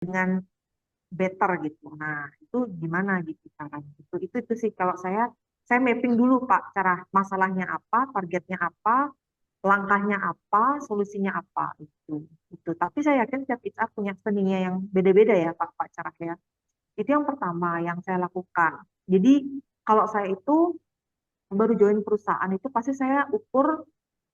dengan better gitu. Nah, itu gimana gitu caranya? Itu sih kalau saya mapping dulu Pak, cara masalahnya apa, targetnya apa, langkahnya apa, solusinya apa itu. Tapi saya yakin setiap HR punya seninya yang beda-beda ya Pak Carah ya. Itu yang pertama yang saya lakukan. Jadi kalau saya itu baru join perusahaan itu pasti saya ukur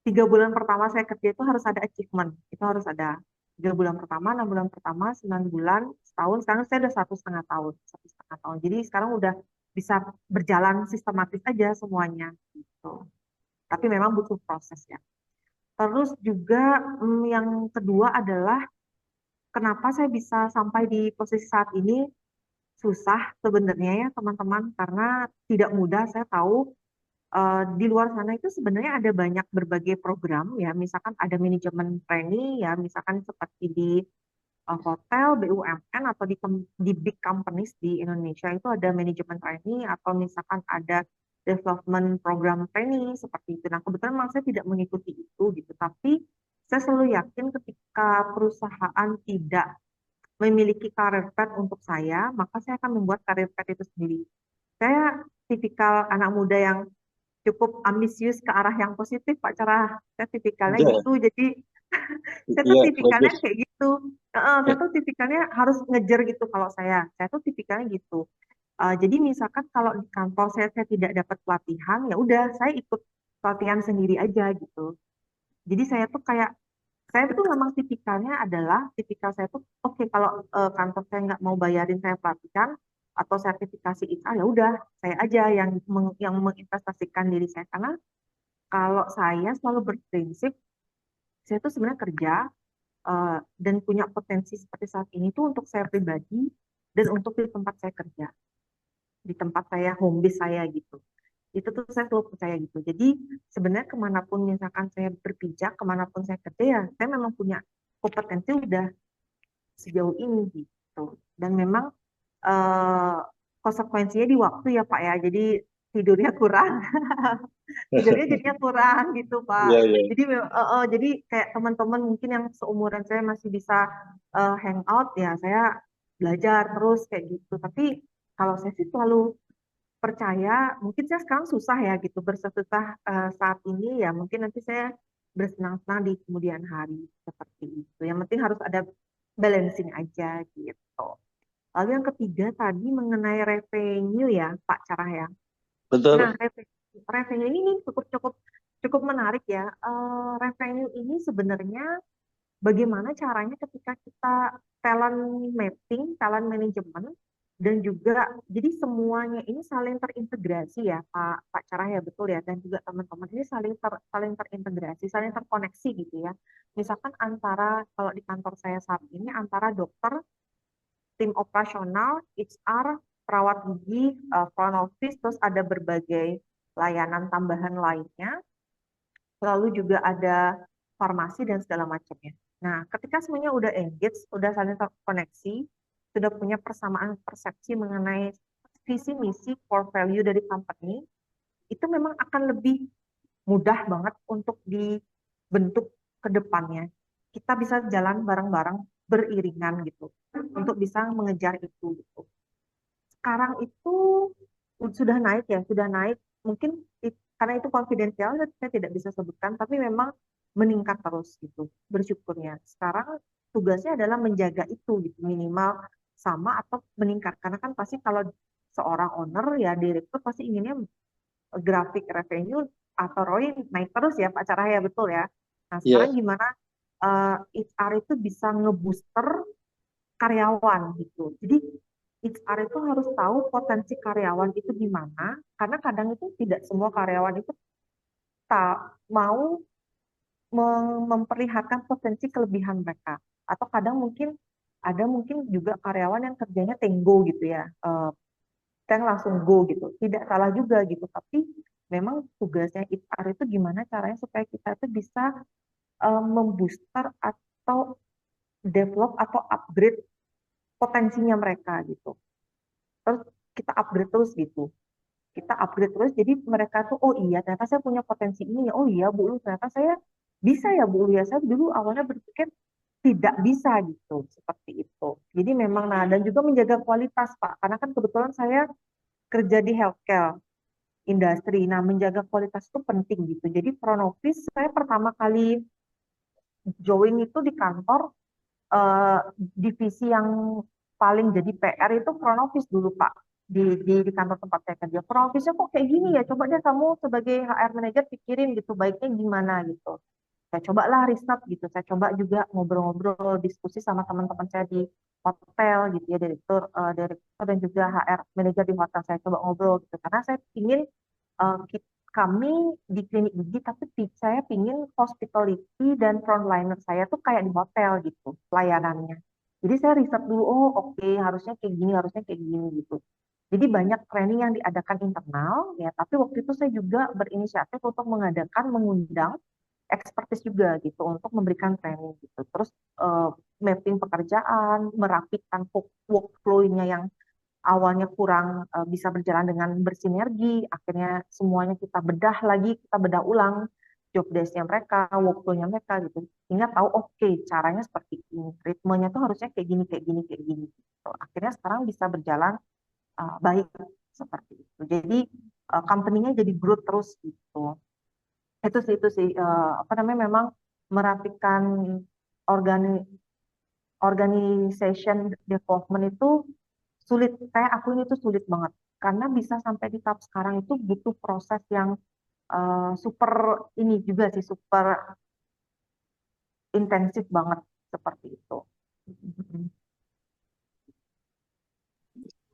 3 bulan pertama saya kerja itu harus ada achievement. Itu harus ada 3 bulan pertama, 6 bulan pertama, 9 bulan, setahun. Sekarang saya udah 1,5 tahun, 1,5 tahun. Jadi sekarang udah bisa berjalan sistematis aja semuanya gitu. Tapi memang butuh proses ya. Terus juga yang kedua adalah kenapa saya bisa sampai di posisi saat ini susah sebenarnya ya teman-teman karena tidak mudah saya tahu di luar sana itu sebenarnya ada banyak berbagai program ya misalkan ada manajemen trainee ya misalkan seperti di hotel BUMN atau di big companies di Indonesia itu ada manajemen trainee atau misalkan ada development program trainee seperti itu. Nah, kebetulan memang saya tidak mengikuti itu gitu, tapi saya selalu yakin ketika perusahaan tidak memiliki career path untuk saya, maka saya akan membuat career path itu sendiri. Saya tipikal anak muda yang cukup ambisius ke arah yang positif, Pak Cerah. Saya tipikalnya Iya, gitu, jadi saya tuh iya, tipikalnya bagus. kayak gitu. Saya tuh tipikalnya harus ngejar gitu kalau saya tuh tipikalnya gitu. Jadi misalkan kalau di kantor saya tidak dapat pelatihan, ya udah saya ikut pelatihan sendiri aja gitu. Jadi saya tuh kayak saya tuh memang tipikalnya adalah tipikal saya tuh oke kalau kantor saya nggak mau bayarin saya pelatihan atau sertifikasi HR ya udah saya aja yang menginvestasikan diri saya karena kalau saya selalu berprinsip saya tuh sebenarnya kerja dan punya potensi seperti saat ini tuh untuk saya pribadi dan untuk di tempat saya kerja di tempat saya home base saya gitu itu tuh saya selalu percaya gitu. Jadi sebenarnya kemanapun misalkan saya berpijak, kemanapun saya kerja ya, saya memang punya kompetensi udah sejauh ini gitu. Dan memang eh, konsekuensinya di waktu ya Pak ya. Jadi tidurnya kurang, tidurnya jadinya kurang gitu Pak. Iya, iya. Jadi kayak teman-teman mungkin yang seumuran saya masih bisa hangout ya, saya belajar terus kayak gitu. Tapi kalau saya sih selalu percaya, mungkin saya sekarang susah ya gitu bersesusah saat ini ya, mungkin nanti saya bersenang-senang di kemudian hari seperti itu. Yang penting harus ada balancing aja gitu. Lalu yang ketiga tadi mengenai revenue ya, Pak Carah ya. Nah, Betul. revenue ini cukup cukup cukup menarik ya. Revenue ini sebenarnya bagaimana caranya ketika kita talent mapping, talent management, dan juga jadi semuanya ini saling terintegrasi ya Pak Carah ya betul ya dan juga teman-teman ini saling terintegrasi, saling terkoneksi gitu ya. Misalkan antara kalau di kantor saya saat ini antara dokter, tim operasional, HR, perawat gigi, front office, terus ada berbagai layanan tambahan lainnya lalu juga ada farmasi dan segala macamnya. Nah, ketika semuanya udah engage, udah saling terkoneksi, sudah punya persamaan persepsi mengenai visi misi core value dari company, itu memang akan lebih mudah banget untuk dibentuk ke depannya. Kita bisa jalan bareng-bareng beriringan gitu untuk bisa mengejar itu gitu. Sekarang itu sudah naik ya, sudah naik. Mungkin karena itu konfidensial, saya tidak bisa sebutkan, tapi memang meningkat terus gitu, bersyukurnya. Sekarang tugasnya adalah menjaga itu gitu, minimal sama atau meningkat. Karena kan pasti kalau seorang owner ya direktur pasti inginnya grafik revenue atau ROI naik terus ya Pak Carahya betul ya. Nah sekarang Iya, gimana HR itu bisa ngebooster karyawan gitu. Jadi HR itu harus tahu potensi karyawan itu di mana, karena kadang itu tidak semua karyawan itu tak mau memperlihatkan potensi kelebihan mereka. Atau kadang mungkin juga karyawan yang kerjanya tenggo gitu ya, yang langsung go gitu. Tidak salah juga gitu, tapi memang tugasnya HR itu gimana caranya supaya kita itu bisa membooster atau develop atau upgrade potensinya mereka gitu. Terus kita upgrade terus gitu. Kita upgrade terus jadi mereka tuh oh iya ternyata saya punya potensi ini ya. Oh iya Bu Lu ternyata saya bisa ya Bu Lu ya. Saya dulu awalnya berpikir tidak bisa gitu, seperti itu. Jadi memang, nah, dan juga menjaga kualitas Pak, karena kan kebetulan saya kerja di healthcare industri. Nah, menjaga kualitas itu penting gitu. Jadi front office saya pertama kali join itu di kantor, eh, divisi yang paling jadi PR itu front office dulu Pak. Di kantor tempat saya kerja. Front office-nya kok kayak gini ya? Coba deh kamu sebagai HR manager pikirin gitu, baiknya gimana gitu. Saya cobalah riset gitu. Saya coba juga ngobrol-ngobrol, diskusi sama teman-teman saya di hotel gitu ya, direktur dan juga HR manager di hotel. Saya coba ngobrol gitu. Karena saya ingin, eh, kami di klinik gigi, tapi saya pingin hospitality dan frontliner saya tuh kayak di hotel gitu, pelayanannya. Jadi saya riset dulu, oh oke, harusnya kayak gini gitu. Jadi banyak training yang diadakan internal ya, tapi waktu itu saya juga berinisiatif untuk mengundang expertise juga gitu untuk memberikan training gitu. Terus mapping pekerjaan, merapikan workflow-nya yang awalnya kurang bisa berjalan dengan bersinergi, akhirnya semuanya kita bedah ulang job desk-nya mereka, workflow-nya mereka gitu. Sehingga tahu oke, caranya seperti ini, ritmenya tuh harusnya kayak gini, kayak gini, kayak gini gitu. Akhirnya sekarang bisa berjalan baik seperti itu. Jadi company-nya jadi growth terus gitu. Itu sih apa namanya, memang merapikan organi organization development itu sulit. Saya akuin itu sulit banget karena bisa sampai di tahap sekarang itu butuh proses yang super ini juga sih, super intensif banget seperti itu.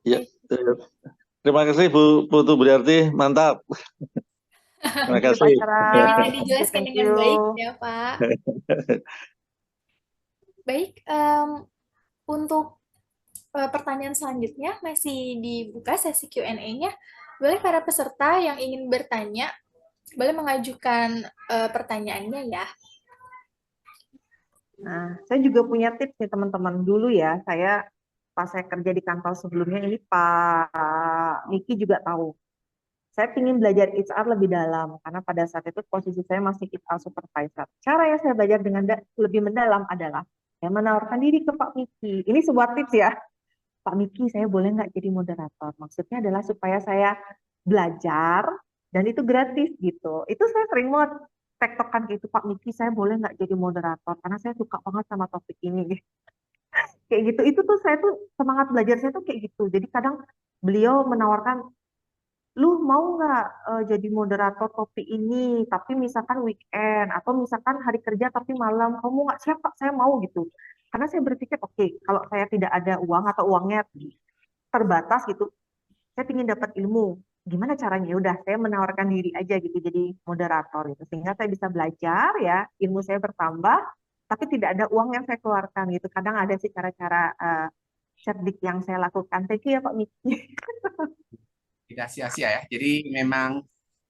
Ya, terima kasih Bu Putu Briarti, mantap. Terima Thank you kasih. Pak Cara. Bisa Thank you, dijelaskan thank dengan you. baik ya, Pak. Baik, untuk pertanyaan selanjutnya masih dibuka sesi Q&A-nya. Boleh para peserta yang ingin bertanya, boleh mengajukan pertanyaannya ya. Nah, saya juga punya tips nih teman-teman. Dulu ya, pas saya kerja di kantor sebelumnya ini, Pak Niki juga tahu. Saya ingin belajar HR lebih dalam karena pada saat itu posisi saya masih HR supervisor. Cara yang saya belajar dengan lebih mendalam adalah saya menawarkan diri ke Pak Miki. Ini sebuah tips ya. Pak Miki, saya boleh nggak jadi moderator? Maksudnya adalah supaya saya belajar dan itu gratis gitu. Itu saya sering banget tektokan gitu, Pak Miki, saya boleh nggak jadi moderator? Karena saya suka banget sama topik ini. Kayak gitu. Itu tuh saya tuh semangat belajar saya tuh kayak gitu. Jadi kadang beliau menawarkan, lu mau nggak jadi moderator topik ini, tapi misalkan weekend atau misalkan hari kerja tapi malam, kamu nggak siap Pak, saya mau gitu. Karena saya berpikir, oke, kalau saya tidak ada uang atau uangnya terbatas gitu, saya ingin dapat ilmu. Gimana caranya? Ya udah, saya menawarkan diri aja gitu jadi moderator gitu. Sehingga saya bisa belajar ya, ilmu saya bertambah, tapi tidak ada uang yang saya keluarkan gitu. Kadang ada sih cara-cara cerdik yang saya lakukan. Thank you ya Pak Miki. Tidak sia-sia ya. Jadi memang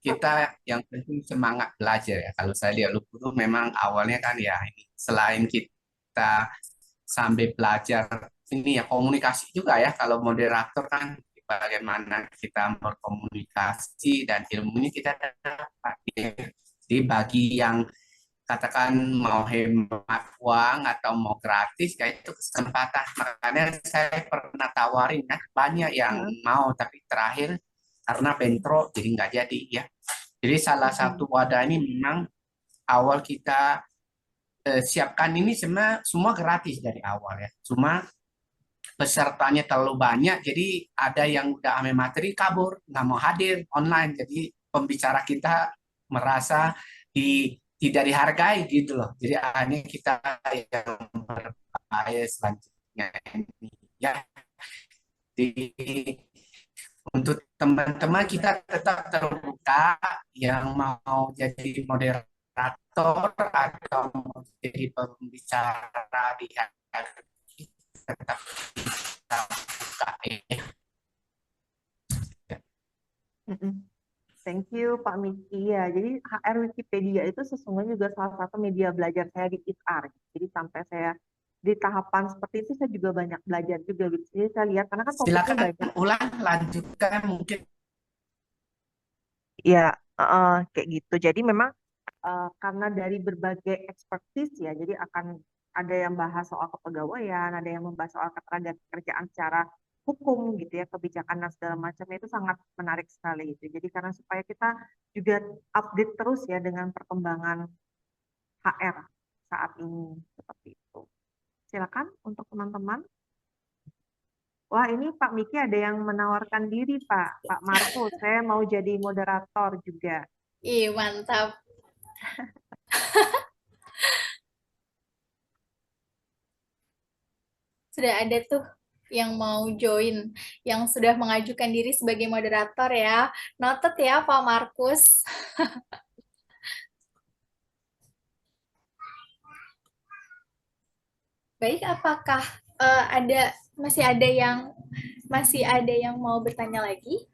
kita yang penting semangat belajar ya. Kalau saya lihat Lupu itu memang awalnya kan ya ini selain kita sambil belajar ini ya komunikasi juga ya. Kalau moderator kan bagaimana kita berkomunikasi dan ilmunya kita dapat ya. Jadi bagi yang katakan mau hemat uang atau mau gratis kayak itu kesempatan, makanya saya pernah tawarin ya banyak yang mau tapi terakhir karena bentrok jadi nggak jadi ya. Jadi salah satu wadah ini memang awal kita siapkan ini semua gratis dari awal ya, cuma pesertanya terlalu banyak jadi ada yang udah ambil materi kabur nggak mau hadir online, jadi pembicara kita merasa tidak dihargai gitu loh, jadi hanya kita yang berbayar selanjutnya ini ya. Jadi untuk teman-teman kita tetap terbuka yang mau jadi moderator atau mau jadi pembicara di hari tetap kita buka ya. Thank you Pak Miki ya. Jadi HR Wikipedia itu sesungguhnya juga salah satu media belajar saya di HR. Jadi sampai saya di tahapan seperti itu saya juga banyak belajar juga gitu. Jadi saya lihat karena kan topiknya Silakan banyak. ulang lanjutkan mungkin. Ya, kayak gitu. Jadi memang karena dari berbagai expertise ya, jadi akan ada yang bahas soal kepegawaian, ada yang membahas soal ketenagakerjaan secara hukum gitu ya, kebijakan dan segala macamnya itu sangat menarik sekali gitu. Jadi karena supaya kita juga update terus ya dengan perkembangan HR saat ini seperti itu. Silakan untuk teman-teman. Wah, ini Pak Miki ada yang menawarkan diri, Pak. Pak Marco, saya mau jadi moderator juga. Ih, mantap. Sudah ada tuh yang mau join, yang sudah mengajukan diri sebagai moderator ya. Noted ya, Pak Markus. Baik, apakah masih ada yang mau bertanya lagi?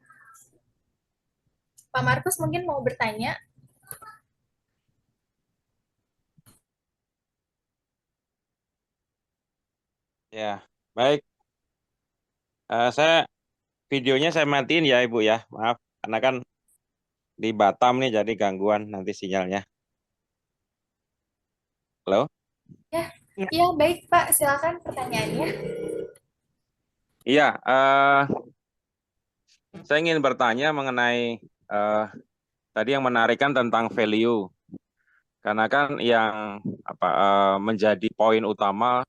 Pak Markus mungkin mau bertanya. Ya, baik. Videonya saya matiin ya, Ibu ya. Maaf, karena kan di Batam nih jadi gangguan nanti sinyalnya. Halo? Ya, Ya. ya baik Pak, silakan pertanyaannya. Iya, saya ingin bertanya mengenai tadi yang menarikkan tentang value. Karena kan yang menjadi poin utama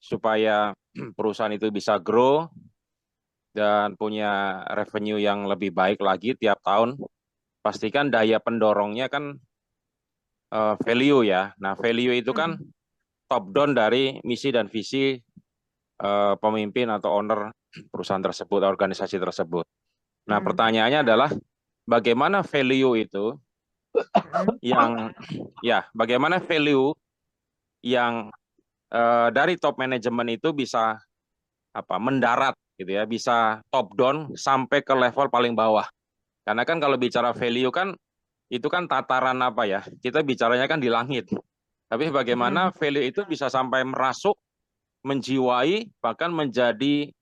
supaya perusahaan itu bisa grow dan punya revenue yang lebih baik lagi tiap tahun, pastikan daya pendorongnya kan value ya. Nah, value itu kan top down dari misi dan visi pemimpin atau owner perusahaan tersebut, organisasi tersebut. Nah, pertanyaannya adalah bagaimana value itu bagaimana value yang dari top manajemen itu bisa mendarat gitu ya, bisa top down sampai ke level paling bawah. Karena kan kalau bicara value kan itu kan tataran kita bicaranya kan di langit. Tapi bagaimana value itu bisa sampai merasuk, menjiwai, bahkan menjadi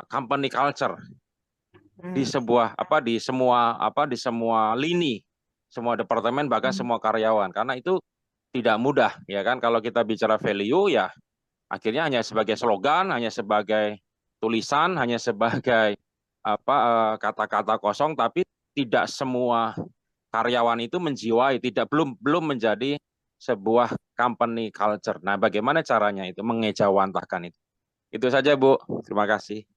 company culture di semua lini, semua departemen, bahkan semua karyawan. Karena itu tidak mudah ya kan, kalau kita bicara value ya akhirnya hanya sebagai slogan, hanya sebagai tulisan, hanya sebagai kata-kata kosong, tapi tidak semua karyawan itu menjiwai, belum menjadi sebuah company culture. Nah, bagaimana caranya itu mengejawantahkan itu? Itu saja, Bu. Terima kasih.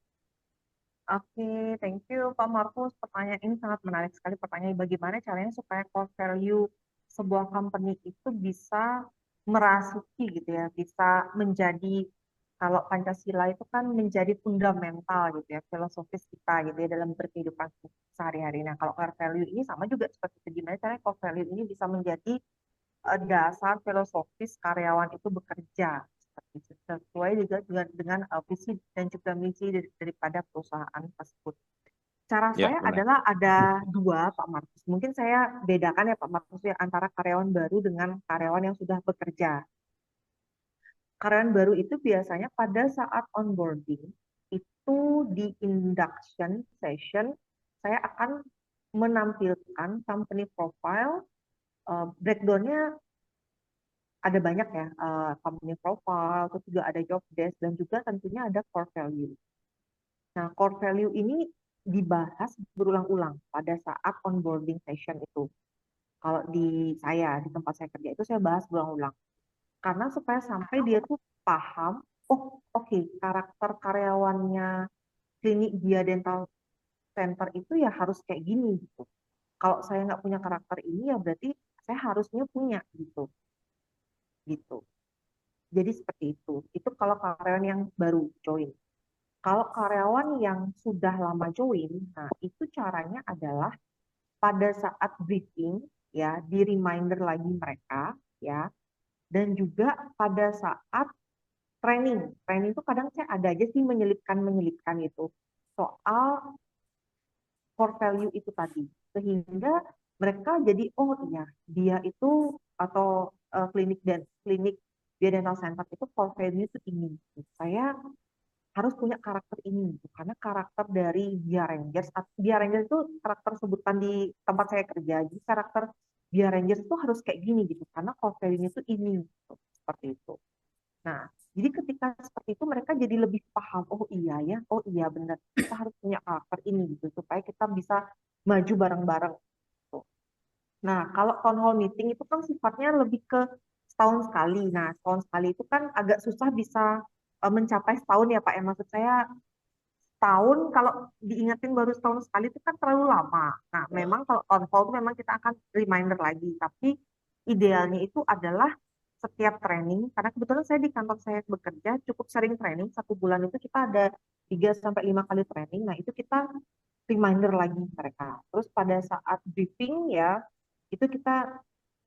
Oke, thank you Pak Markus. Pertanyaan ini sangat menarik sekali. Pertanyaan bagaimana caranya supaya core value sebuah company itu bisa merasuki gitu ya, bisa menjadi, kalau Pancasila itu kan menjadi fundamental gitu ya, filosofis kita gitu ya dalam berkehidupan sehari-hari. Nah, kalau core value ini sama juga seperti itu. Gimana caranya core value ini bisa menjadi dasar filosofis karyawan itu bekerja seperti itu, sesuai juga dengan visi dan juga misi daripada perusahaan tersebut. Cara Ya, saya benar. adalah ada dua, Pak Markus. Mungkin saya bedakan ya Pak Markus ya antara karyawan baru dengan karyawan yang sudah bekerja. Karyawan baru itu biasanya pada saat onboarding itu di induction session saya akan menampilkan company profile, breakdown-nya ada banyak ya, company profile, terus juga ada job desk, dan juga tentunya ada core value. Nah, core value ini dibahas berulang-ulang pada saat onboarding session itu. Kalau di tempat saya kerja itu saya bahas berulang-ulang. Karena supaya sampai dia tuh paham, oh oke, karakter karyawannya klinik Dia Dental Center itu ya harus kayak gini gitu. Kalau saya nggak punya karakter ini ya berarti saya harusnya punya gitu. Gitu. Jadi seperti itu. Itu kalau karyawan yang baru join. Kalau karyawan yang sudah lama join, nah itu caranya adalah pada saat briefing ya, di reminder lagi mereka ya, dan juga pada saat training. Training itu kadang saya ada aja sih menyelipkan itu soal core value itu tadi. Sehingga mereka jadi oh iya, dia itu atau klinik Dia Dental Center itu core value itu ini. Saya harus punya karakter ini gitu. Karena karakter dari Dia Rangers itu karakter sebutan di tempat saya kerja. Jadi karakter Dia Rangers itu harus kayak gini gitu. Karena core value itu ini gitu. seperti itu. Nah, jadi ketika seperti itu mereka jadi lebih paham, oh iya ya, oh iya benar, kita harus punya karakter ini gitu supaya kita bisa maju bareng-bareng gitu. Nah, kalau town hall meeting itu kan sifatnya lebih ke setahun sekali. Nah, setahun sekali itu kan agak susah bisa mencapai setahun ya Pak ya. Maksud saya setahun kalau diingetin baru setahun sekali itu kan terlalu lama. Nah, memang kalau town hall itu memang kita akan reminder lagi. Tapi idealnya itu adalah setiap training, karena kebetulan saya di kantor saya bekerja cukup sering training, 1 bulan itu kita ada 3 sampai 5 kali training. Nah, itu kita reminder lagi mereka. Terus pada saat briefing ya, itu kita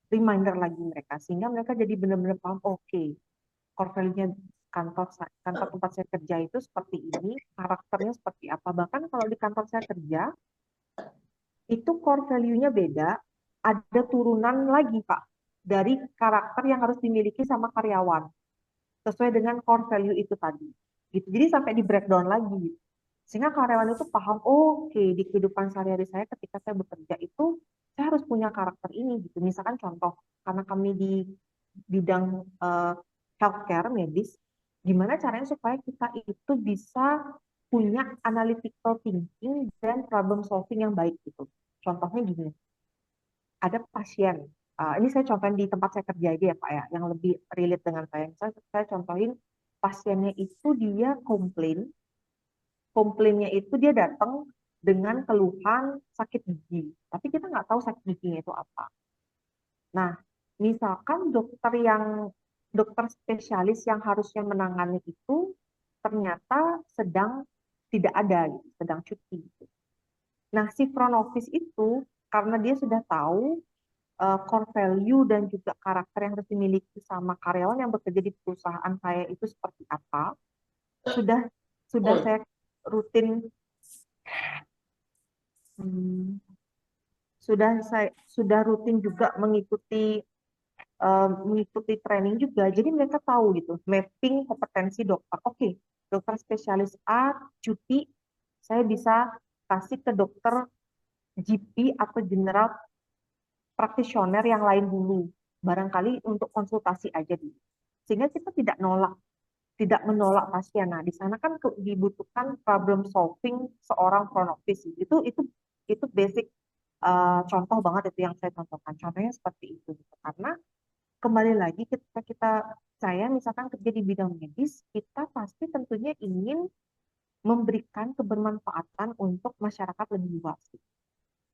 reminder lagi mereka sehingga mereka jadi benar-benar paham, oke, core value-nya kantor tempat saya kerja itu seperti ini, karakternya seperti apa. Bahkan kalau di kantor saya kerja itu core value-nya beda, ada turunan lagi Pak dari karakter yang harus dimiliki sama karyawan sesuai dengan core value itu tadi. Gitu. Jadi sampai di breakdown lagi. Sehingga karyawan itu paham, oh, oke, di kehidupan sehari-hari saya ketika saya bekerja itu saya harus punya karakter ini gitu. Misalkan contoh, karena kami di bidang healthcare medis, gimana caranya supaya kita itu bisa punya analytical thinking dan problem solving yang baik gitu. Contohnya gini, ada pasien, ini saya contohin di tempat saya kerja aja ya Pak ya, yang lebih relate dengan saya. Saya contohin pasiennya itu dia komplainnya itu dia datang dengan keluhan sakit gigi, tapi kita nggak tahu sakit giginya itu apa. Nah, misalkan dokter spesialis yang harusnya menangani itu ternyata sedang tidak ada, gitu, sedang cuti. Gitu. Nah, si front office itu karena dia sudah tahu core value dan juga karakter yang harus dimiliki sama karyawan yang bekerja di perusahaan saya itu seperti apa, sudah saya rutin hmm, sudah rutin juga mengikuti training juga. Jadi mereka tahu gitu, mapping kompetensi dokter. Oke, dokter spesialis A cuti, saya bisa kasih ke dokter GP atau general practitioner yang lain dulu. Barangkali untuk konsultasi aja dulu. Sehingga kita tidak menolak pasien. Nah, di sana kan dibutuhkan problem solving seorang front office. Itu basic contoh banget itu yang saya contohkan. Contohnya seperti itu. Karena kembali lagi ketika saya misalkan kerja di bidang medis, kita pasti tentunya ingin memberikan kebermanfaatan untuk masyarakat lebih luas.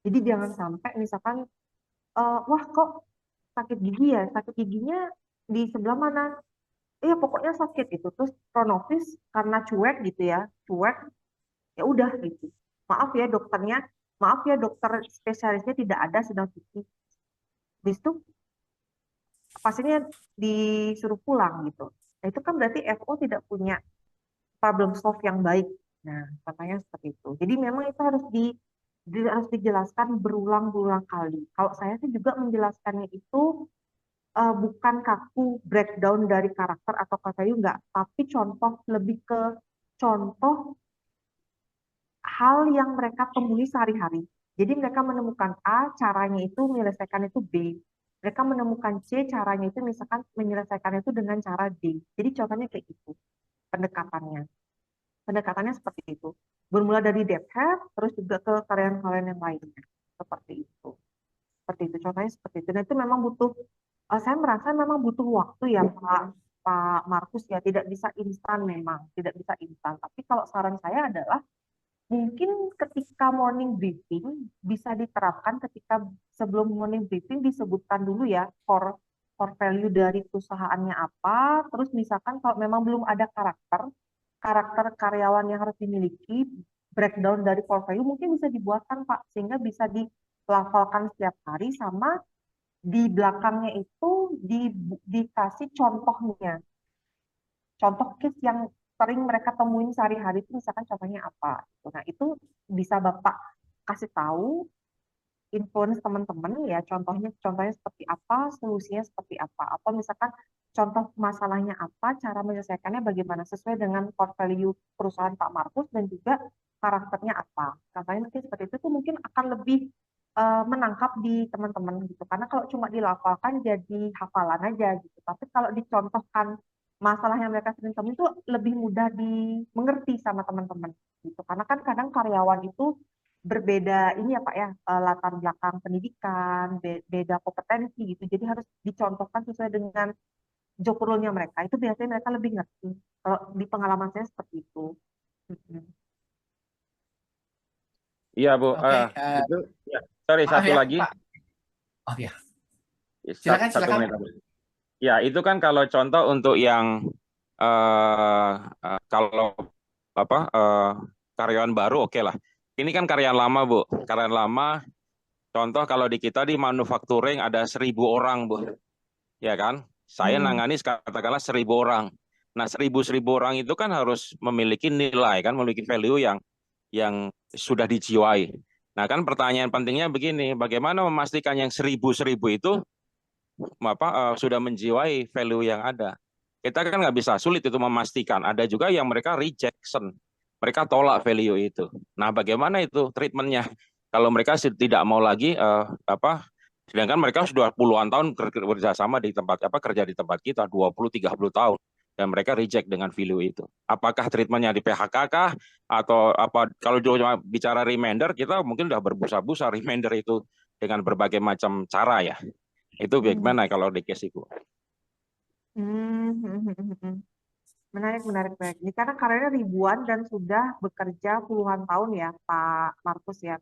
Jadi jangan sampai misalkan, wah kok sakit gigi ya, sakit giginya di sebelah mana? Iya pokoknya sakit gitu. Terus kronovis karena cuek gitu ya, cuek ya udah gitu. Maaf ya dokternya, maaf ya dokter spesialisnya tidak ada sedang cuti. Habis itu pasiennya disuruh pulang gitu. Nah, itu kan berarti FO tidak punya problem solve yang baik. Nah, katanya seperti itu. Jadi memang itu harus dijelaskan berulang-ulang kali. Kalau saya sih juga menjelaskannya itu bukan kaku breakdown dari karakter atau kata enggak, tapi contoh lebih ke contoh hal yang mereka temui sehari-hari. Jadi mereka menemukan A, caranya itu menyelesaikan itu B. Mereka menemukan C, caranya itu misalkan menyelesaikan itu dengan cara D. Jadi contohnya kayak gitu, pendekatannya. Pendekatannya seperti itu. Bermula dari debt head, terus juga ke karyawan-karyawan yang lainnya. Seperti itu. Seperti itu, contohnya seperti itu. Dan itu memang butuh, saya merasa memang butuh waktu ya Pak Markus ya, tidak bisa instan memang, tidak bisa instan. Tapi kalau saran saya adalah mungkin ketika morning briefing bisa diterapkan ketika sebelum morning briefing disebutkan dulu ya core value dari perusahaannya apa, terus misalkan kalau memang belum ada karakter karyawan yang harus dimiliki, breakdown dari core value mungkin bisa dibuatkan Pak, sehingga bisa dilafalkan setiap hari sama di belakangnya itu dikasih contohnya. Contoh case yang sering mereka temuin sehari-hari itu misalkan contohnya apa. Nah, itu bisa Bapak kasih tahu, influence teman-teman ya, contohnya seperti apa, solusinya seperti apa. Atau misalkan contoh masalahnya apa, cara menyelesaikannya bagaimana sesuai dengan core value perusahaan Pak Markus dan juga karakternya apa. Contohnya mungkin seperti itu tuh mungkin akan lebih menangkap di teman-teman gitu. Karena kalau cuma dilafalkan jadi hafalan aja gitu. Tapi kalau dicontohkan masalah yang mereka sering temui itu lebih mudah dimengerti sama teman-teman gitu. Karena kan kadang karyawan itu berbeda ini ya Pak ya, latar belakang pendidikan, beda kompetensi gitu. Jadi harus dicontohkan sesuai dengan job role-nya mereka. Itu biasanya mereka lebih ngerti. Kalau di pengalaman saya seperti itu. Mm-mm. Iya, Bu. Oke, Itu ya. Sorry, maaf satu ya, lagi. Pak. Oh ya, silakan, Satu silakan. menit lagi. Ya, itu kan kalau contoh untuk yang kalau apa karyawan baru oke lah. Ini kan karyawan lama, Bu. Karyawan lama, contoh kalau di kita di manufacturing ada 1.000 orang, Bu. Ya kan? Saya Hmm. nangani katakanlah 1.000 orang. Nah, 1.000 orang itu kan harus memiliki nilai kan, memiliki value yang sudah dijiwai. Nah, kan pertanyaan pentingnya begini, bagaimana memastikan yang 1.000 itu sudah menjiwai value yang ada. Kita kan nggak bisa, sulit itu memastikan. Ada juga yang mereka rejection, mereka tolak value itu. Nah, bagaimana itu treatmentnya? Kalau mereka tidak mau lagi sedangkan mereka sudah puluhan tahun kerja sama di tempat kerja di tempat kita 20-30 tahun dan mereka reject dengan value itu. Apakah treatmentnya di PHK kah atau apa? Kalau cuma bicara reminder, kita mungkin sudah berbusa-busa reminder itu dengan berbagai macam cara ya. Itu bagaimana kalau di case itu? Menarik, menarik, menarik. Ini karena karirnya ribuan dan sudah bekerja puluhan tahun ya, Pak Markus ya.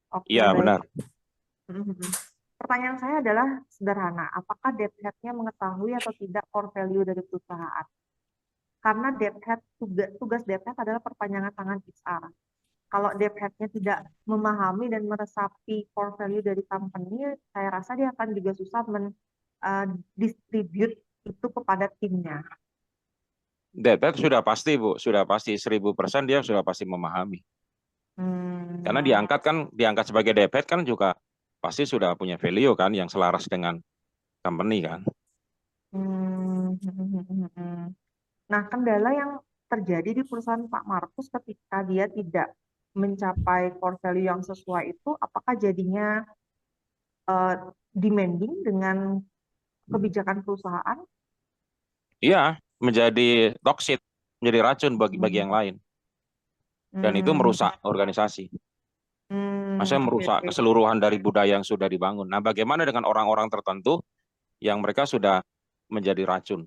Oke, Iya, baik. benar. Pertanyaan saya adalah sederhana. Apakah debt head-nya mengetahui atau tidak core value dari perusahaan? Karena debt head, tugas debt head adalah perpanjangan tangan HR. Kalau debt head-nya tidak memahami dan meresapi core value dari company, saya rasa dia akan juga susah distribute itu kepada timnya. That sudah pasti, Bu. Sudah pasti 1.000% dia sudah pasti memahami. Karena diangkat sebagai DPT kan juga pasti sudah punya value kan yang selaras dengan company kan. Nah, kendala yang terjadi di perusahaan Pak Markus ketika dia tidak mencapai core value yang sesuai itu, apakah jadinya demanding dengan kebijakan perusahaan? Iya, menjadi toxic, menjadi racun bagi yang lain. Dan itu merusak organisasi. Maksudnya merusak keseluruhan dari budaya yang sudah dibangun. Nah, bagaimana dengan orang-orang tertentu yang mereka sudah menjadi racun?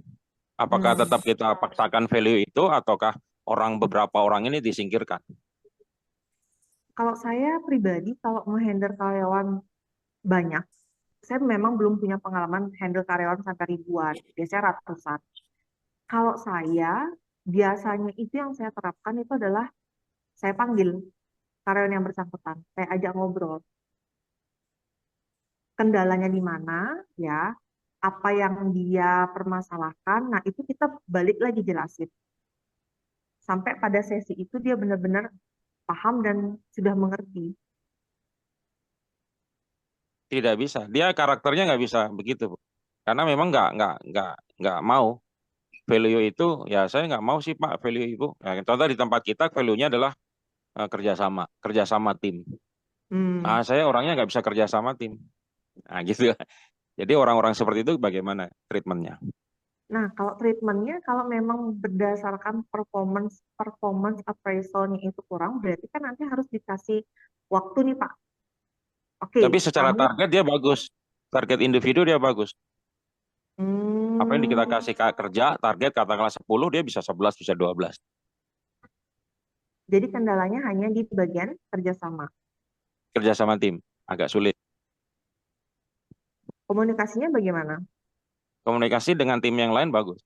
Apakah tetap kita paksakan value itu ataukah beberapa orang ini disingkirkan? Kalau saya pribadi, kalau menghandle karyawan banyak, saya memang belum punya pengalaman handle karyawan sampai ribuan, biasanya ratusan. Kalau saya, biasanya itu yang saya terapkan itu adalah saya panggil karyawan yang bersangkutan, saya ajak ngobrol. Kendalanya di mana, ya, apa yang dia permasalahkan, nah itu kita balik lagi jelasin. Sampai pada sesi itu dia benar-benar paham dan sudah mengerti. Tidak bisa. Dia karakternya nggak bisa begitu, Bu. Karena memang nggak mau value itu. Ya saya nggak mau sih Pak value itu. Nah, contoh di tempat kita value-nya adalah kerjasama tim. Nah, saya orangnya nggak bisa kerjasama tim. Nah gitu. Jadi orang-orang seperti itu bagaimana treatmentnya? Nah, kalau treatmentnya, kalau memang berdasarkan performance appraisal-nya itu kurang, berarti kan nanti harus dikasih waktu nih Pak. Oke, Tapi secara kamu target dia bagus. Target individu dia bagus. Apa yang kita kasih kerja, target katakanlah 10, dia bisa 11, bisa 12. Jadi kendalanya hanya di bagian kerjasama. Kerjasama tim, agak sulit. Komunikasinya bagaimana? Komunikasi dengan tim yang lain bagus.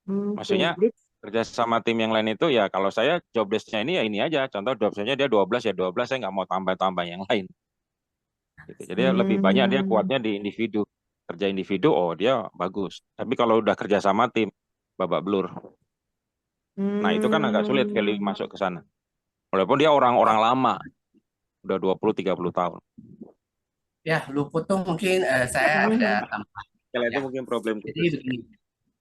Maksudnya kerjasama tim yang lain itu ya kalau saya job desk-nya ini ya ini aja. Contoh job desk-nya dia 12 ya 12, saya nggak mau tambah-tambah yang lain. Gitu. Jadi lebih banyak dia kuatnya di individu. Kerja individu, oh dia bagus. Tapi kalau udah kerjasama tim, babak belur. Nah itu kan agak sulit value masuk ke sana. Walaupun dia orang-orang lama, udah 20-30 tahun. Ya, luput tuh mungkin saya ada tambah. Kalau itu Ya. mungkin problem. Jadi begini,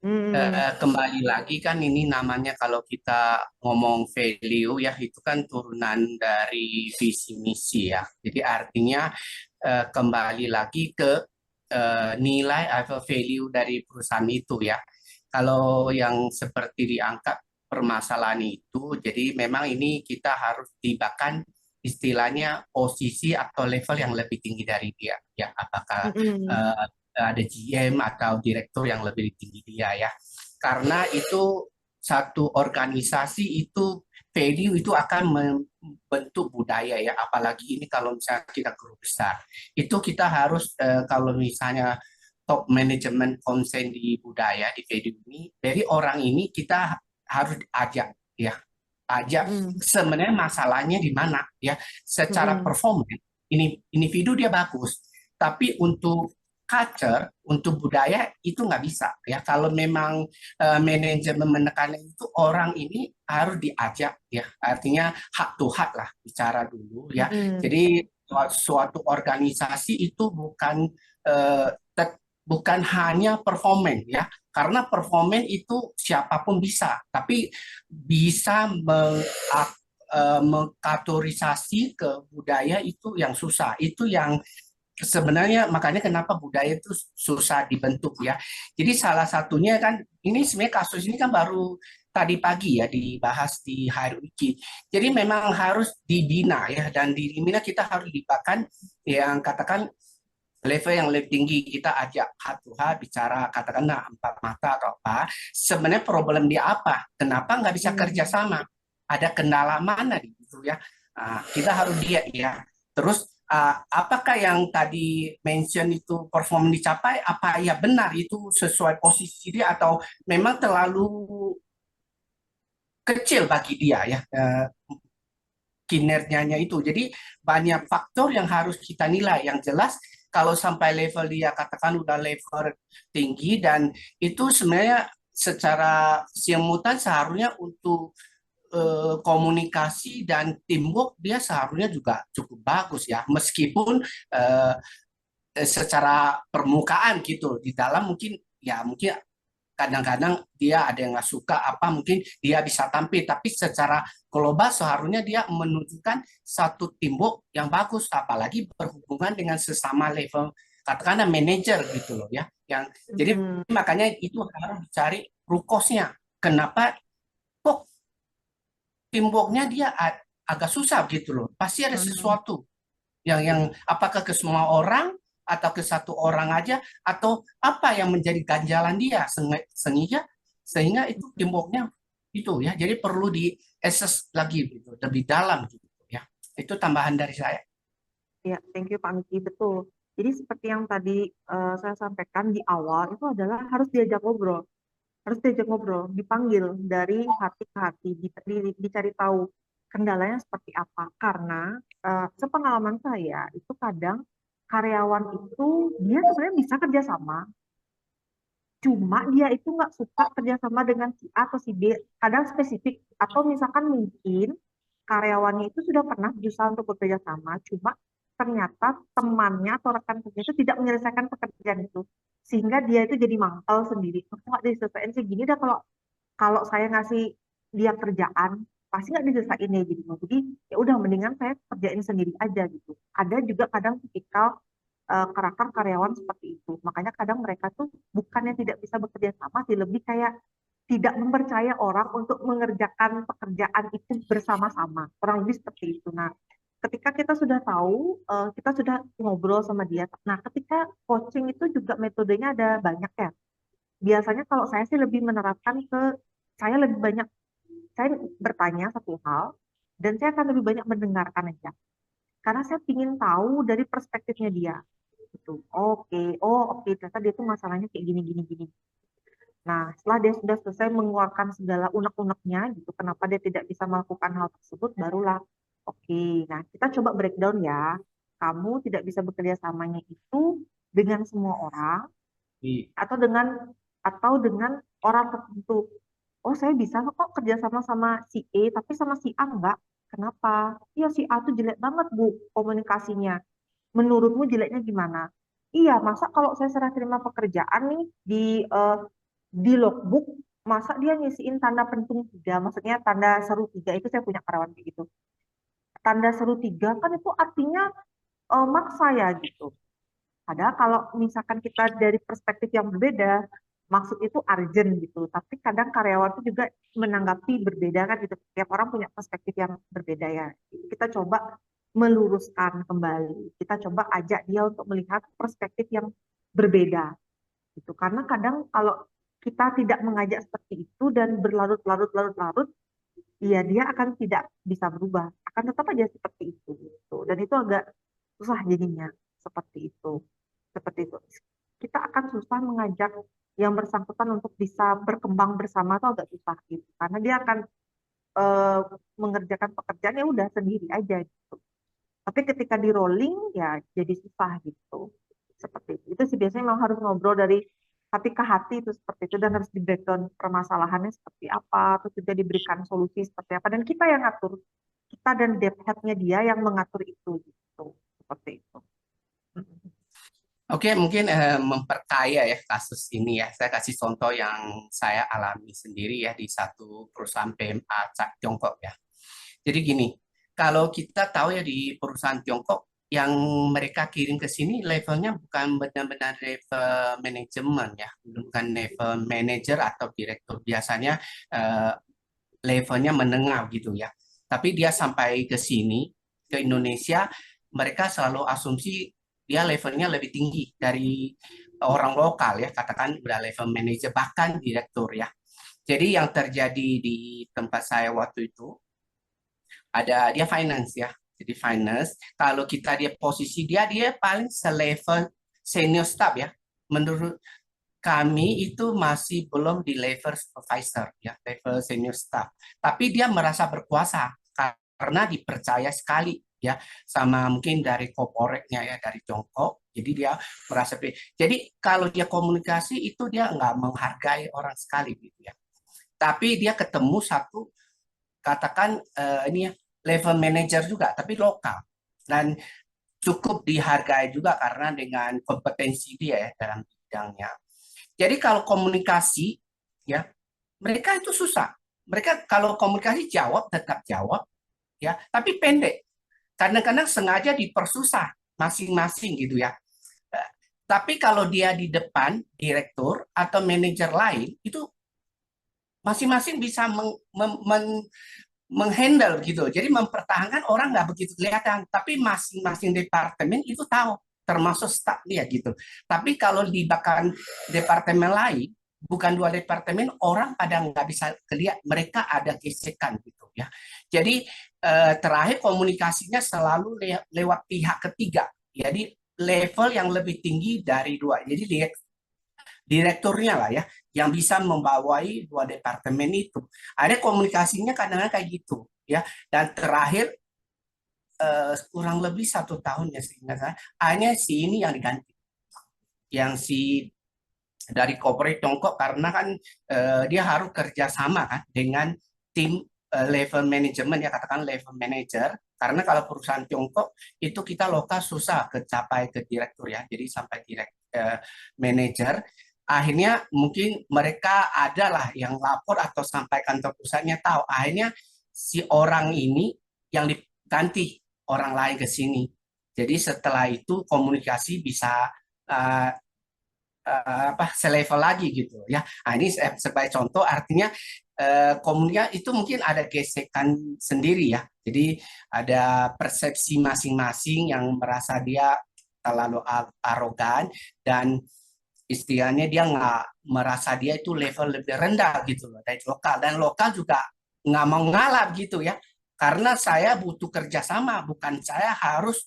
Hmm. Kembali lagi kan ini namanya kalau kita ngomong value ya itu kan turunan dari visi misi ya. Jadi artinya kembali lagi ke nilai atau value dari perusahaan itu ya. Kalau yang seperti diangkat permasalahan itu, jadi memang ini kita harus tibakan istilahnya posisi atau level yang lebih tinggi dari dia ya. Apakah Hmm. ada GM atau direktur yang lebih tinggi dia ya. Karena itu satu organisasi itu value itu akan membentuk budaya ya. Apalagi ini kalau misalnya kita grup besar, itu kita harus kalau misalnya top manajemen konsen di budaya di value ini, dari orang ini kita harus ajak ya, ajak Hmm. sebenarnya masalahnya di mana ya. Secara Hmm. performa ini individu dia bagus, tapi untuk culture, untuk budaya itu nggak bisa ya. Kalau memang manajemen menekan itu orang ini harus diajak ya. Artinya hak to hak lah bicara dulu ya. Hmm. Jadi suatu organisasi itu eh, bukan hanya performan ya. Karena performan itu siapapun bisa, tapi bisa mengkategorisasi ke budaya itu yang susah. Itu yang sebenarnya makanya kenapa budaya itu susah dibentuk ya. Jadi salah satunya kan ini sebenarnya kasus ini kan baru tadi pagi ya dibahas di HRWiki. Jadi memang harus dibina ya dan dibina kita harus libatkan yang katakan level yang lebih tinggi kita ajak heart to heart bicara katakanlah empat mata atau apa sebenarnya problem dia apa kenapa nggak bisa kerja Hmm. sama ada kendala mana gitu ya. Kita harus lihat ya terus apakah yang tadi mention itu perform dicapai apa ya benar itu sesuai posisi dia atau memang terlalu kecil bagi dia ya kinerjanya itu. Jadi banyak faktor yang harus kita nilai. Yang jelas kalau sampai level dia katakan udah level tinggi dan itu sebenarnya secara simultan seharusnya untuk komunikasi dan teamwork dia seharusnya juga cukup bagus ya. Meskipun secara permukaan gitu di dalam mungkin ya mungkin kadang-kadang dia ada yang nggak suka apa mungkin dia bisa tampil tapi secara global seharusnya dia menunjukkan satu teamwork yang bagus apalagi berhubungan dengan sesama level katakanlah manajer gitu loh ya yang jadi Hmm. makanya itu harus dicari root cause-nya kenapa kok teamworknya dia agak susah gitu loh pasti ada Hmm. sesuatu yang apakah ke semua orang atau ke satu orang aja atau apa yang menjadi ganjalan dia sehingga itu teamworknya itu ya jadi perlu di assess lagi gitu lebih dalam gitu ya itu tambahan dari saya. Ya, thank you Pak Miki. Betul. Jadi seperti yang tadi saya sampaikan di awal itu adalah harus diajak ngobrol, harus diajak ngobrol, dipanggil dari hati ke hati, dicari tahu kendalanya seperti apa. Karena sepengalaman saya itu kadang karyawan itu dia sebenarnya bisa kerjasama, cuma dia itu nggak suka kerjasama dengan si A atau si B, kadang spesifik atau misalkan mungkin karyawannya itu sudah pernah berusaha untuk bekerja sama, cuma ternyata temannya atau rekan kerja itu tidak menyelesaikan pekerjaan itu, sehingga dia itu jadi mangkal sendiri. Kok nggak diselesaikan sih gini dah kalau kalau saya ngasih dia kerjaan pasti nggak diselesain ya gitu. Jadi ya udah mendingan saya kerjain sendiri aja gitu. Ada juga kadang tipikal karakter karyawan seperti itu. Makanya kadang mereka tuh bukannya tidak bisa bekerja sama, sih lebih kayak tidak mempercaya orang untuk mengerjakan pekerjaan itu bersama-sama. Kurang lebih seperti itu. Nah, ketika kita sudah tahu, kita sudah ngobrol sama dia. Nah, ketika coaching itu juga metodenya ada banyak ya. Biasanya kalau saya sih lebih menerapkan ke, saya lebih banyak, saya bertanya satu hal, dan saya akan lebih banyak mendengarkan aja. Karena saya ingin tahu dari perspektifnya dia. Gitu. Oke, oh oke, ternyata dia tuh masalahnya kayak gini, gini, gini. Nah, setelah dia sudah selesai mengeluarkan segala unek-uneknya, gitu, kenapa dia tidak bisa melakukan hal tersebut, barulah, oke, nah kita coba breakdown ya. Kamu tidak bisa bekerja samanya itu dengan semua orang atau dengan orang tertentu. Oh, saya bisa kok kerja sama sama si E, tapi sama si A enggak. Kenapa? Iya, si A tuh jelek banget, Bu, komunikasinya. Menurutmu jeleknya gimana? Iya, masa kalau saya serah terima pekerjaan nih di di logbook masa dia ngisiin tanda pentung 3, maksudnya tanda seru 3, itu saya punya karyawan kayak gitu. Tanda seru 3 kan itu artinya maksa ya gitu. Padahal kalau misalkan kita dari perspektif yang berbeda, maksud itu urgent gitu. Tapi kadang karyawan itu juga menanggapi berbeda kan gitu. Tiap orang punya perspektif yang berbeda ya. Kita coba meluruskan kembali. Kita coba ajak dia untuk melihat perspektif yang berbeda gitu. Karena kadang kalau kita tidak mengajak seperti itu dan berlarut-larut, ya dia akan tidak bisa berubah. Akan tetap aja seperti itu gitu. Dan itu agak susah jadinya seperti itu. Seperti itu. Kita akan susah mengajak yang bersangkutan untuk bisa berkembang bersama itu agak susah gitu. Karena dia akan eh, mengerjakan pekerjaan ya udah sendiri aja gitu. Tapi ketika di rolling ya jadi susah gitu. Seperti itu. Itu sih biasanya memang harus ngobrol dari hati ke hati itu seperti itu dan harus di breakdown permasalahannya seperti apa, terus juga diberikan solusi seperti apa dan kita yang ngatur. Kita dan dev head-nya dia yang mengatur itu gitu. Seperti itu. Oke, mungkin memperkaya ya kasus ini ya. Saya kasih contoh yang saya alami sendiri ya di satu perusahaan PMA Tiongkok ya. Jadi gini, kalau kita tahu ya di perusahaan Tiongkok yang mereka kirim ke sini levelnya bukan benar-benar level manajemen ya, bukan level manager atau direktur. Biasanya levelnya menengah gitu ya. Tapi dia sampai ke sini, ke Indonesia, mereka selalu asumsi dia levelnya lebih tinggi dari orang lokal ya, katakan udah level manager bahkan direktur ya. Jadi yang terjadi di tempat saya waktu itu ada dia finance ya. Jadi finance kalau kita dia posisi dia paling selevel senior staff ya. Menurut kami itu masih belum di level supervisor ya, level senior staff. Tapi dia merasa berkuasa karena dipercaya sekali ya sama mungkin dari corporate-nya ya dari Tiongkok. Jadi dia merasa jadi kalau dia komunikasi itu dia nggak menghargai orang sekali gitu ya. Tapi dia ketemu satu katakan ini ya level manager juga tapi lokal dan cukup dihargai juga karena dengan kompetensi dia ya dalam bidangnya. Jadi kalau komunikasi ya mereka itu susah. Mereka kalau komunikasi jawab tetap jawab ya, tapi pendek. Kadang-kadang sengaja dipersusah masing-masing gitu ya. Tapi kalau dia di depan direktur atau manajer lain itu masing-masing bisa menghandle gitu. Jadi mempertahankan orang nggak begitu kelihatan, tapi masing-masing departemen itu tahu, termasuk staf dia gitu. Tapi kalau di bahkan departemen lain, bukan dua departemen, orang pada nggak bisa kelihatan, mereka ada gesekan gitu ya. Jadi terakhir komunikasinya selalu lewat pihak ketiga. Jadi level yang lebih tinggi dari dua. Jadi direkturnya lah ya, yang bisa membawai dua departemen itu. Ada komunikasinya kadang-kadang kayak gitu ya. Dan terakhir kurang lebih 1 tahun ya seingat saya, hanya si ini yang diganti, yang si dari corporate Tiongkok karena kan dia harus kerjasama kan dengan tim level manajemen ya katakan level manager. Karena kalau perusahaan Tiongkok itu kita lokal susah kecapai ke direktur ya, jadi sampai manager akhirnya mungkin mereka adalah yang lapor atau sampai kantor pusatnya tahu. Akhirnya si orang ini yang diganti orang lain ke sini. Jadi setelah itu komunikasi bisa selevel lagi gitu ya. Nah, ini sebagai contoh artinya komunikasi itu mungkin ada gesekan sendiri ya. Jadi ada persepsi masing-masing yang merasa dia terlalu arogan dan istilahnya dia nggak merasa dia itu level lebih rendah gitu loh dari lokal dan lokal juga nggak mau ngalah gitu ya karena saya butuh kerjasama bukan saya harus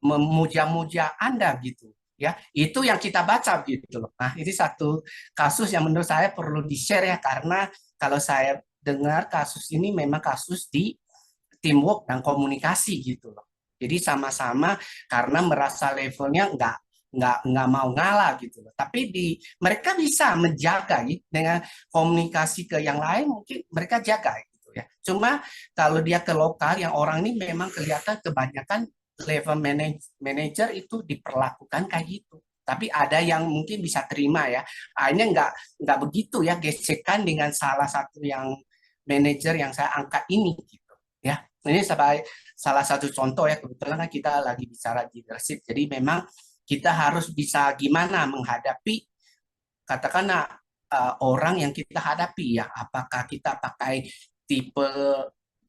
memuja-muja Anda gitu ya itu yang kita baca gitu loh. Nah ini satu kasus yang menurut saya perlu di share ya karena kalau saya dengar kasus ini memang kasus di teamwork dan komunikasi gitu loh. Jadi sama-sama karena merasa levelnya nggak mau ngalah gitu loh. Tapi mereka bisa menjaga gitu, dengan komunikasi ke yang lain mungkin mereka jaga gitu ya. Cuma kalau dia ke lokal yang orang ini memang kelihatan kebanyakan level manager itu diperlakukan kayak gitu. Tapi ada yang mungkin bisa terima ya. Akhirnya nggak begitu ya gesekan dengan salah satu yang manajer yang saya angkat ini gitu ya. Ini sebagai salah satu contoh ya, kebetulan kan kita lagi bicara leadership. Jadi memang kita harus bisa gimana menghadapi katakanlah orang yang kita hadapi ya. Apakah kita pakai tipe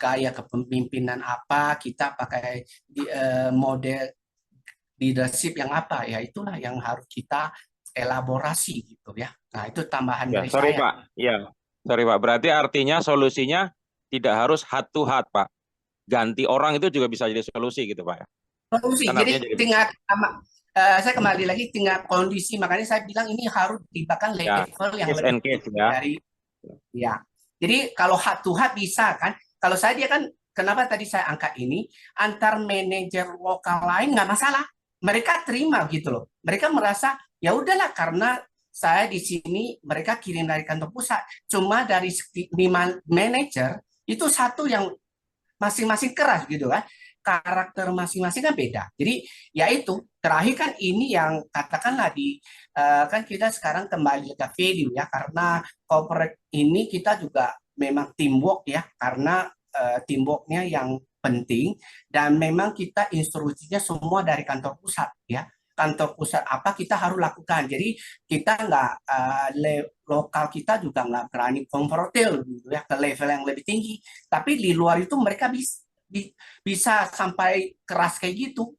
gaya kepemimpinan apa, kita pakai model leadership yang apa ya, itulah yang harus kita elaborasi gitu ya. Nah, itu tambahan Ya, dari sorry saya. Pak. Ya, sorry Pak. Berarti artinya solusinya tidak harus heart to heart, Pak. Ganti orang itu juga bisa jadi solusi gitu, Pak. Solusi. Kan Jadi artinya jadi tingkat saya kembali lagi tingkat kondisi, makanya saya bilang ini harus dibahkan ya level yang case lebih and case tinggi ya. dari ya. Jadi kalau heart to heart bisa kan. Kalau saya dia kan kenapa tadi saya angkat ini antar manajer lokal lain nggak masalah. Mereka terima gitu loh. Mereka merasa ya udahlah karena saya di sini mereka kirim dari kantor pusat. Cuma dari 5 manajer itu satu yang masing-masing keras gitu kan. Karakter masing-masing kan beda. Jadi ya itu terakhir kan ini yang katakanlah di kan kita sekarang kembali ke value ya karena corporate ini kita juga memang teamwork ya karena teamworknya yang penting dan memang kita instruksinya semua dari kantor pusat ya kantor pusat apa kita harus lakukan jadi kita nggak lokal kita juga nggak berani konfrontir gitu ya ke level yang lebih tinggi tapi di luar itu mereka bisa sampai keras kayak gitu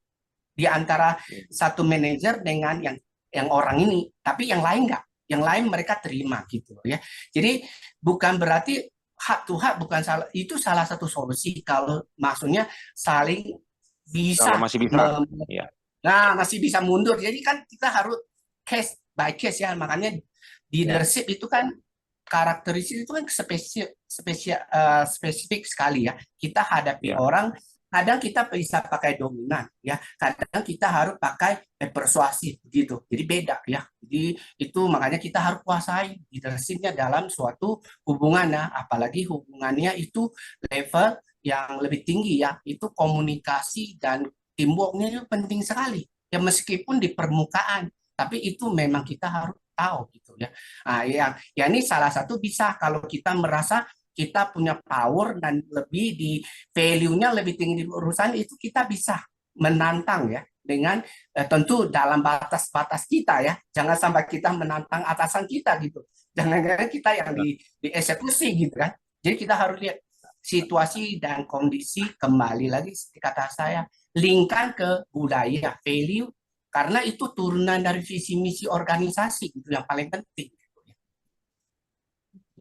di antara satu manajer dengan yang orang ini, tapi yang lain enggak. Yang lain mereka terima gitu ya. Jadi bukan berarti hak to hak bukan salah itu salah satu solusi kalau maksudnya saling Kalau bisa masih bisa. Ya. nah masih bisa mundur. Jadi kan kita harus case by case ya. Makanya Ya. leadership itu kan karakteristik itu kan spesifik sekali ya. Kita hadapi Ya. orang, kadang kita bisa pakai dominan ya, kadang kita harus pakai persuasif gitu. Jadi beda ya. Jadi itu makanya kita harus kuasai leadershipnya dalam suatu hubungan ya, apalagi hubungannya itu level yang lebih tinggi ya. Itu komunikasi dan teamworknya itu penting sekali. Ya meskipun di permukaan, tapi itu memang kita harus tahu gitu ya. Nah, ya ini salah satu bisa kalau kita merasa kita punya power dan lebih di value-nya lebih tinggi di urusan itu kita bisa menantang ya dengan tentu dalam batas-batas kita ya. Jangan sampai kita menantang atasan kita gitu. Jangan-jangan kita yang dieksekusi gitu kan. Jadi kita harus lihat situasi dan kondisi kembali lagi seperti kata saya linkkan ke budaya, value karena itu turunan dari visi misi organisasi itu yang paling penting.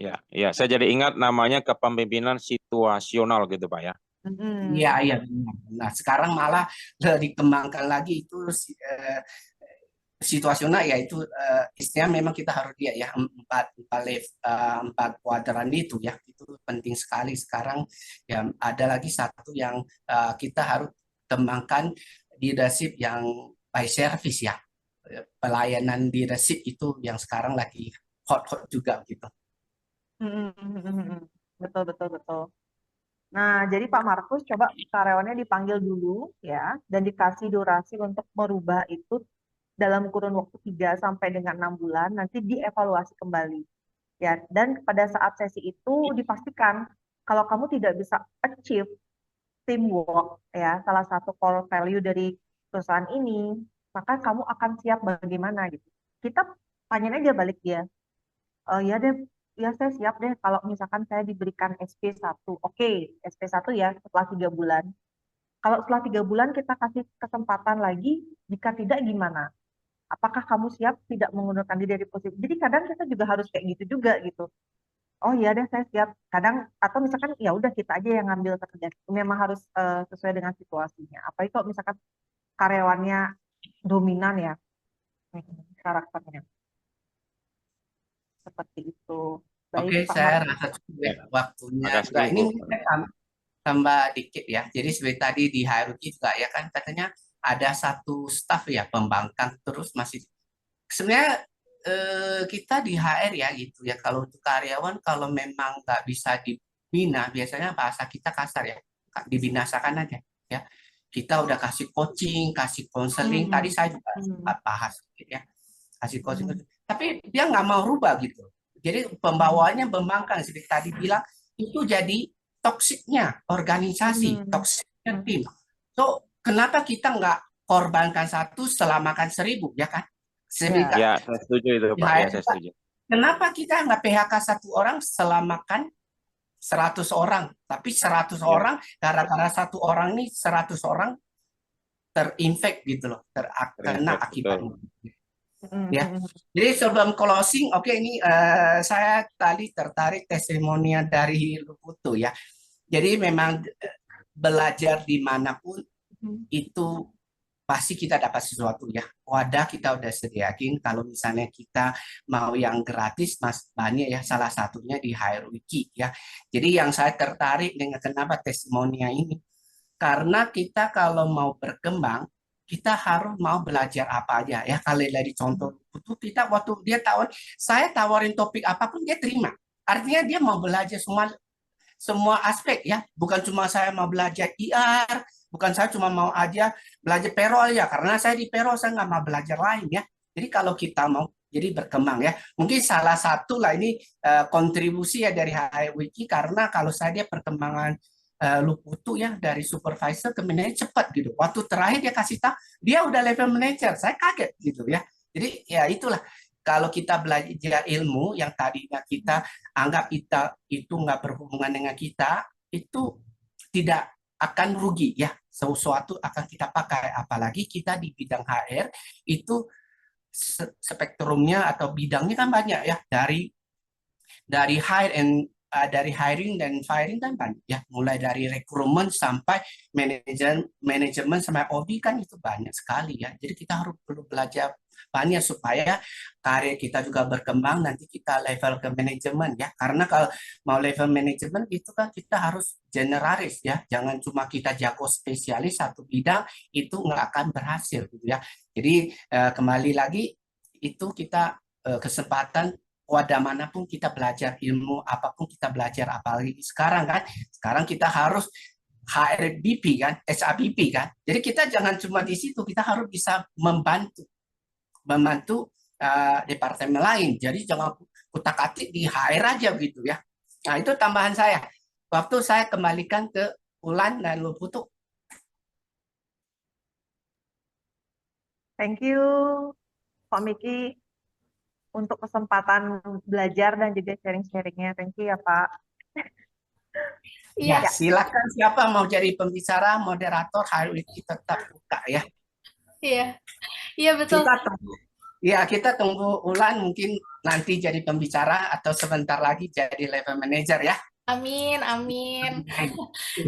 Ya, ya. Saya jadi ingat namanya kepemimpinan situasional gitu, Pak ya. Iya, iya benar. Nah, sekarang malah dikembangkan lagi itu situasional yaitu istilahnya memang kita harus lihat ya empat kuadran itu ya itu penting sekali sekarang ya ada lagi satu yang kita harus kembangkan leadership yang by service ya pelayanan leadership itu yang sekarang lagi hot juga gitu. Betul, betul, betul. Nah, jadi Pak Markus coba karyawannya dipanggil dulu ya, dan dikasih durasi untuk merubah itu dalam kurun waktu 3 sampai dengan 6 bulan, nanti dievaluasi kembali. Ya, dan pada saat sesi itu dipastikan kalau kamu tidak bisa achieve teamwork ya, salah satu core value dari perusahaan ini, maka kamu akan siap bagaimana gitu. Kita tanyain aja balik dia. Ya deh, ya saya siap deh kalau misalkan saya diberikan SP1. Oke, SP1 ya setelah 3 bulan. Kalau setelah 3 bulan kita kasih kesempatan lagi, jika tidak gimana? Apakah kamu siap tidak mengundurkan diri dari posisi? Jadi kadang kita juga harus kayak gitu juga gitu. Oh iya deh saya siap. Kadang atau misalkan ya udah kita aja yang ngambil kerja. Memang harus sesuai dengan situasinya. Apalagi kalau misalkan karyawannya dominan ya karakternya. Seperti itu. Oke, Baik Pak saya Markus. rasa cukup ya waktunya Makasih, juga. Ini Bu. mungkin tambah dikit ya. Jadi seperti tadi di hierarchy juga ya kan katanya ada satu staff ya pembangkang terus masih sebenarnya kita di HR ya gitu ya kalau untuk karyawan kalau memang nggak bisa dibina biasanya bahasa kita kasar ya dibinasakan aja ya kita udah kasih coaching, kasih konseling. Tadi saya juga sempat bahas gitu ya, kasih coaching. Tapi dia nggak mau rubah gitu. Jadi pembawaannya membangkang seperti tadi bilang, itu jadi toksiknya organisasi, toksiknya tim. So kenapa kita nggak korbankan satu selamatkan 1000 ya kan? Ya, saya setuju itu Pak. Ya, saya setuju. Kenapa kita nggak PHK 1 orang selamatkan 100 orang, tapi 100 orang gara-gara 1 orang nih 100 orang terinfek gitu loh, terkena akibatnya. Ya, jadi sebelum closing, oke, ini saya tadi tertarik testimonial dari Luputu ya. Jadi memang belajar dimanapun itu pasti kita dapat sesuatu ya. Wadah kita udah sediain. Kalau misalnya kita mau yang gratis, Mas Bani ya, salah satunya di HRWiki ya. Jadi yang saya tertarik dengan kenapa testimonial ini, karena kita kalau mau berkembang, kita harus mau belajar apa aja ya. Kalau dari contoh itu kita waktu dia saya tawarin topik apapun dia terima. Artinya dia mau belajar semua aspek ya. Bukan cuma saya mau belajar IR, bukan saya cuma mau aja belajar payroll ya. Karena saya di payroll saya nggak mau belajar lain ya. Jadi kalau kita mau jadi berkembang ya. Mungkin salah satu lah ini kontribusi ya dari HRWiki, karena kalau saya dia perkembangan Luputu ya dari supervisor ke manajer cepat gitu. Waktu terakhir dia kasih tahu dia udah level manager, saya kaget gitu ya. Jadi ya itulah, kalau kita belajar ilmu yang tadinya kita anggap kita itu nggak berhubungan dengan kita, itu tidak akan rugi ya. Sesuatu akan kita pakai, apalagi kita di bidang HR itu spektrumnya atau bidangnya kan banyak ya, dari hire and dari hiring dan firing kan banyak ya, mulai dari rekrutmen sampai manajemen sampai OB kan itu banyak sekali ya. Jadi kita harus perlu belajar banyak supaya karir kita juga berkembang, nanti kita level ke manajemen ya. Karena kalau mau level manajemen itu kan kita harus generalis ya, jangan cuma kita jago spesialis satu bidang, itu nggak akan berhasil gitu ya. Jadi kembali lagi itu kita kesempatan wadah manapun kita belajar ilmu, apapun kita belajar, apalagi sekarang kan, sekarang kita harus HRBP kan, SABP kan. Jadi kita jangan cuma di situ, kita harus bisa membantu departemen lain. Jadi jangan kutak-atik di HR aja gitu ya. Nah itu tambahan saya. Waktu saya kembalikan ke Ulan dan Luputu. Thank you, Pak Miki, untuk kesempatan belajar dan juga sharing-sharingnya. Thank you ya, Pak. Iya, Ya, silakan siapa mau jadi pembicara, moderator, HRWiki tetap buka ya. iya, iya betul. Kita tunggu Ulan mungkin nanti jadi pembicara atau sebentar lagi jadi level manager ya. Amin, amin.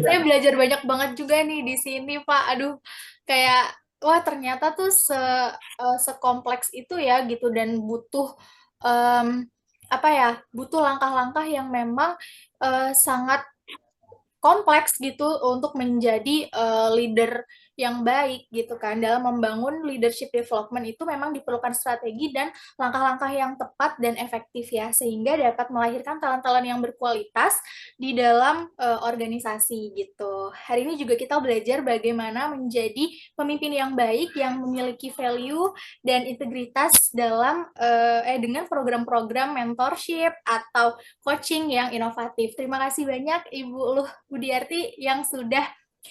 Saya belajar banyak banget juga nih di sini, Pak. Aduh, kayak wah ternyata tuh sekompleks itu ya gitu, dan butuh apa ya? Butuh langkah-langkah yang memang sangat kompleks gitu untuk menjadi leader yang baik gitu kan. Dalam membangun leadership development itu memang diperlukan strategi dan langkah-langkah yang tepat dan efektif ya, sehingga dapat melahirkan talent-talent yang berkualitas di dalam organisasi gitu. Hari ini juga kita belajar bagaimana menjadi pemimpin yang baik yang memiliki value dan integritas dalam dengan program-program mentorship atau coaching yang inovatif. Terima kasih banyak Ibu Luh Budiarti yang sudah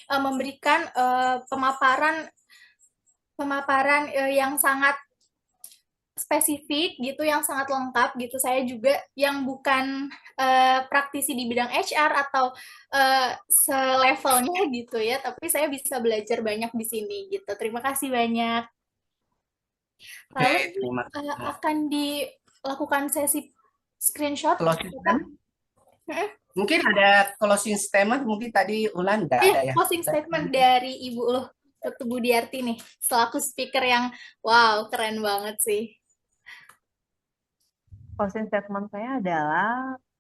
memberikan pemaparan yang sangat spesifik gitu, yang sangat lengkap gitu. Saya juga yang bukan praktisi di bidang HR atau selevelnya gitu ya, tapi saya bisa belajar banyak di sini gitu. Terima kasih banyak. Lalu akan dilakukan sesi screenshot. Mungkin ada closing statement, mungkin tadi Ulan enggak ada ya. Closing statement dari Ibu Luh Budiarti nih, selaku speaker yang wow, keren banget sih. Closing statement saya adalah